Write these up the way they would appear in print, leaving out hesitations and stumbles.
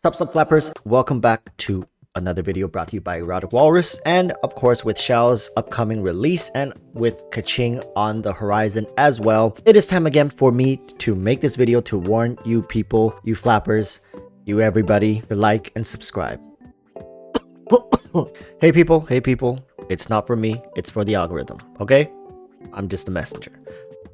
Sup flappers, welcome back to another video brought to you by Erotic Walrus, and of course with Xiao's upcoming release and with KeQing on the horizon as well. It is time again for me to make this video to warn you people, you flappers, you everybody, to like and subscribe. Hey people, it's not for me, it's for the algorithm, okay? I'm just a messenger.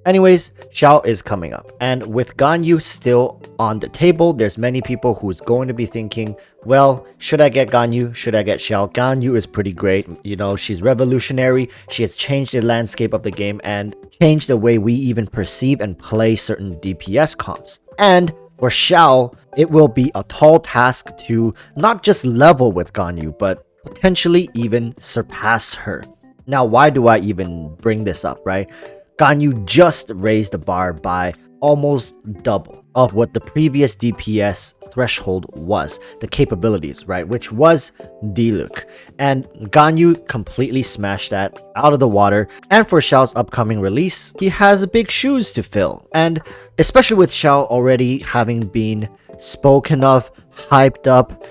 Anyways, Xiao is coming up, and with Ganyu still on the table, there's many people who's going to be thinking, well, should I get Ganyu? Should I get Xiao? Ganyu is pretty great, you know, she's revolutionary, she has changed the landscape of the game and changed the way we even perceive and play certain DPS comps. And for Xiao, it will be a tall task to not just level with Ganyu, but potentially even surpass her. Now, why do I even bring this up, right? Ganyu just raised the bar by almost double of what the previous DPS threshold was, the capabilities, right, which was Diluc. And Ganyu completely smashed that out of the water. And for Xiao's upcoming release, he has big shoes to fill. And especially with Xiao already having been spoken of, hyped up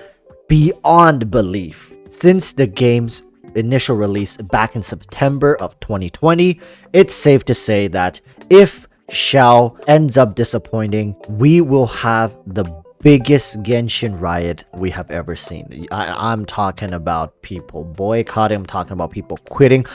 beyond belief since the game's initial release back in September of 2020, it's safe to say that if Xiao ends up disappointing, we will have the biggest Genshin riot we have ever seen. I'm talking about people boycotting, I'm talking about people quitting,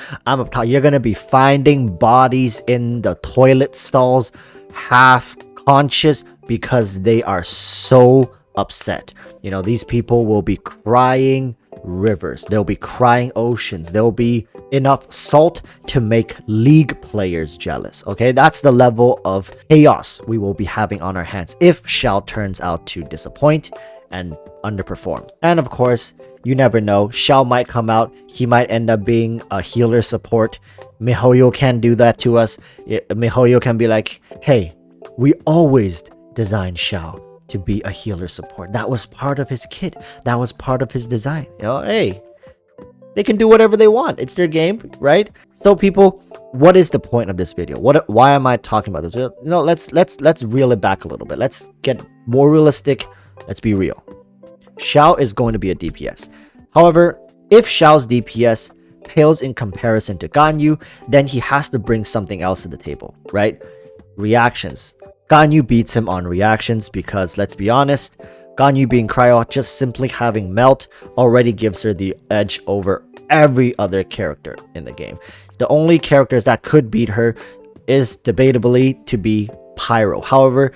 you're gonna be finding bodies in the toilet stalls half conscious because they are so upset. You know, these people will be crying rivers, they'll be crying oceans, there'll be enough salt to make league players jealous. Okay, that's the level of chaos we will be having on our hands if Xiao turns out to disappoint and underperform. And of course, you never know, Xiao might come out, he might end up being a healer support. miHoYo can do that to us. miHoYo can be like, hey, we always designed Xiao to be a healer support. That was part of his kit. That was part of his design. You know, hey, they can do whatever they want. It's their game, right? So people, what is the point of this video? Why am I talking about this? You know, let's reel it back a little bit. Let's get more realistic. Let's be real. Xiao is going to be a DPS. However, if Xiao's DPS pales in comparison to Ganyu, then he has to bring something else to the table, right? Reactions. Ganyu beats him on reactions because, let's be honest, Ganyu being cryo, just simply having melt already gives her the edge over every other character in the game. The only characters that could beat her is debatably to be Pyro. However,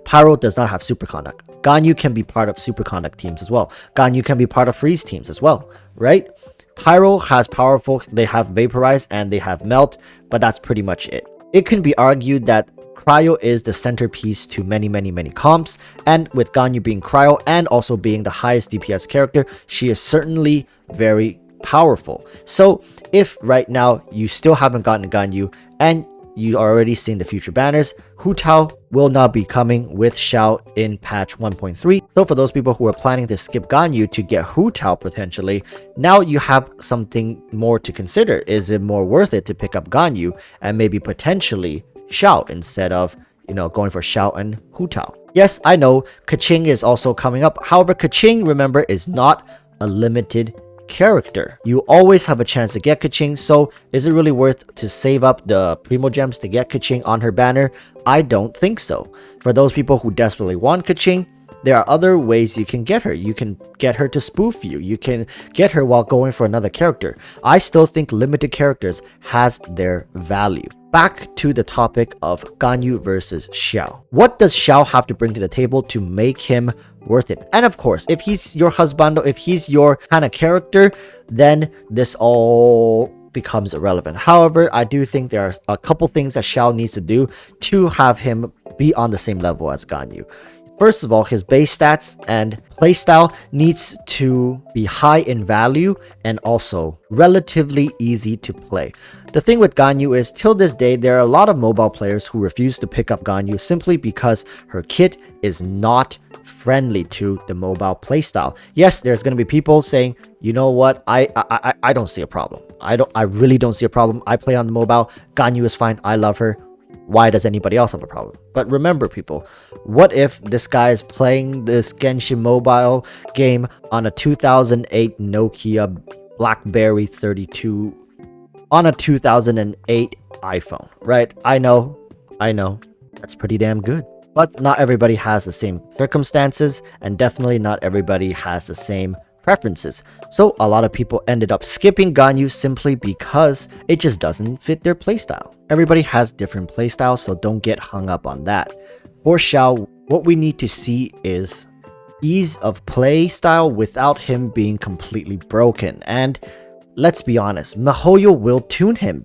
Pyro does not have superconduct. Ganyu can be part of superconduct teams as well. Ganyu can be part of freeze teams as well, right? Pyro has powerful, they have vaporize and they have melt, but that's pretty much it. It can be argued that Cryo is the centerpiece to many comps, and with Ganyu being Cryo and also being the highest DPS character, she is certainly very powerful. So if right now you still haven't gotten Ganyu and you already seen the future banners, Hu Tao will not be coming with Xiao in patch 1.3. So for those people who are planning to skip Ganyu to get Hu Tao potentially, now you have something more to consider. Is it more worth it to pick up Ganyu and maybe potentially Xiao instead of, you know, going for Xiao and Hu Tao? Yes, I know KeQing is also coming up. However, KeQing, remember, is not a limited character. You always have a chance to get KeQing, so is it really worth to save up the Primo Gems to get KeQing on her banner? I don't think so. For those people who desperately want KeQing, there are other ways you can get her. You can get her to spoof you. You can get her while going for another character. I still think limited characters has their value. Back to the topic of Ganyu versus Xiao. What does Xiao have to bring to the table to make him worth it? And of course, if he's your husbando, if he's your kind of character, then this all becomes irrelevant. However, I do think there are a couple things that Xiao needs to do to have him be on the same level as Ganyu. First of all, his base stats and playstyle needs to be high in value and also relatively easy to play. The thing with Ganyu is, till this day, there are a lot of mobile players who refuse to pick up Ganyu simply because her kit is not friendly to the mobile playstyle. Yes, there's going to be people saying, you know what, I don't see a problem. I really don't see a problem. I play on the mobile. Ganyu is fine. I love her. why does anybody else have a problem? But remember, people, what if this guy is playing this Genshin mobile game on a 2008 Nokia BlackBerry 32 on a 2008 iPhone, right? I know, that's pretty damn good. But not everybody has the same circumstances, and definitely not everybody has the same preferences. So a lot of people ended up skipping Ganyu simply because it just doesn't fit their playstyle. Everybody has different playstyles, so don't get hung up on that. For Xiao, what we need to see is ease of play style without him being completely broken. And let's be honest, miHoYo will tune him.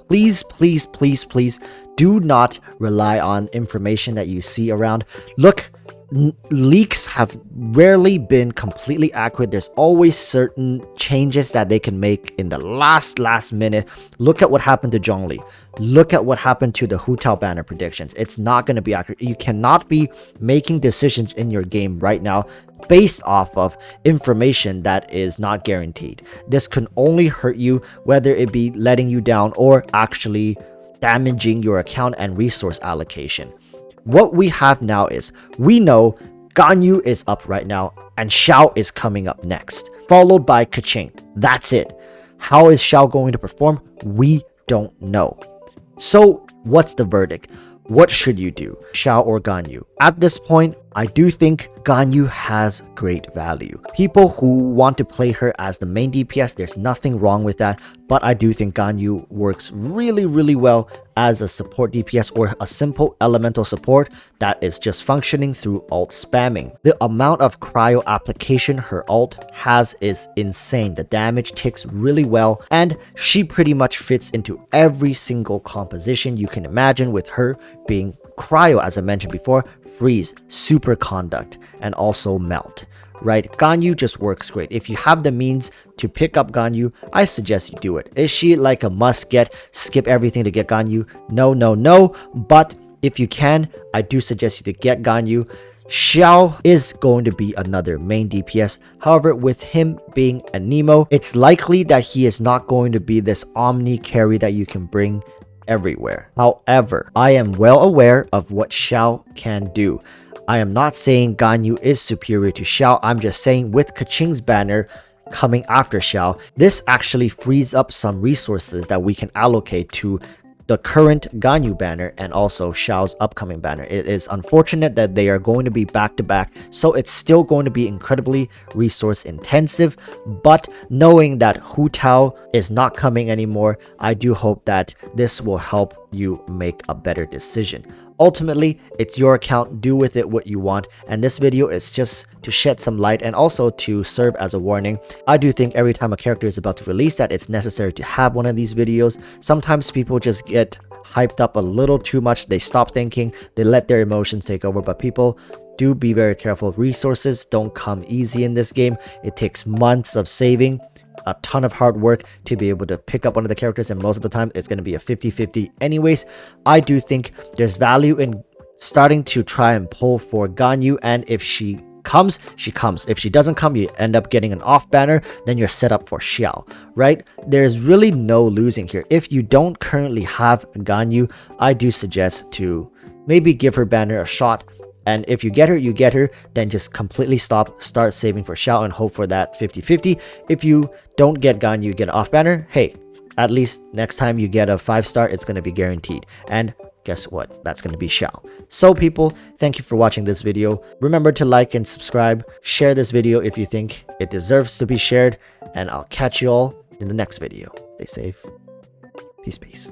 Please, please, please, please do not rely on information that you see around. Look, leaks have rarely been completely accurate. There's always certain changes that they can make in the last minute. Look at what happened to ZHONGLI. Look at what happened to the Hu Tao banner predictions. It's not going to be accurate. You cannot be making decisions in your game right now based off of information that is not guaranteed. This can only hurt you, whether it be letting you down or actually damaging your account and resource allocation. What we have now is, we know Ganyu is up right now and Xiao is coming up next, followed by KeQing. That's it. How is Xiao going to perform? We don't know. So what's the verdict? What should you do, Xiao or Ganyu? At this point, I do think Ganyu has great value. People who want to play her as the main DPS, there's nothing wrong with that, but I do think Ganyu works really, really well as a support DPS or a simple elemental support that is just functioning through ult spamming. The amount of cryo application her ult has is insane. The damage ticks really well, and she pretty much fits into every single composition you can imagine, with her being cryo, as I mentioned before, freeze, superconduct, and also melt. Right, Ganyu just works great. If you have the means to pick up Ganyu, I suggest you do it. Is she like a must get, skip everything to get Ganyu? No, but if you can, I do suggest you to get Ganyu. Xiao is going to be another main DPS. However, with him being a Nemo, it's likely that he is not going to be this omni carry that you can bring everywhere. However, I am well aware of what Xiao can do. I am not saying Ganyu is superior to Xiao. I'm just saying with KeQing's banner coming after Xiao, this actually frees up some resources that we can allocate to the current Ganyu banner and also Xiao's upcoming banner. It is unfortunate that they are going to be back to back, so it's still going to be incredibly resource intensive, but knowing that Hu Tao is not coming anymore, I do hope that this will help you make a better decision. Ultimately, it's your account, do with it what you want, and this video is just to shed some light and also to serve as a warning. I do think every time a character is about to release that it's necessary to have one of these videos. Sometimes people just get hyped up a little too much, they stop thinking, they let their emotions take over, but people do be very careful. Resources don't come easy in this game. It takes months of saving, a ton of hard work to be able to pick up one of the characters, and most of the time it's going to be a 50-50 anyways. I do think there's value in starting to try and pull for Ganyu, and if she comes, she comes. If she doesn't come, you end up getting an off banner, then you're set up for Xiao, right? There's really no losing here. If you don't currently have Ganyu, I do suggest to maybe give her banner a shot. And if you get her, then just completely start saving for Xiao and hope for that 50-50. If you don't get Ganyu, get an off banner, hey, at least next time you get a 5-star, it's going to be guaranteed. And guess what? That's going to be Xiao. So people, thank you for watching this video. Remember to like and subscribe. Share this video if you think it deserves to be shared. And I'll catch you all in the next video. Stay safe. Peace.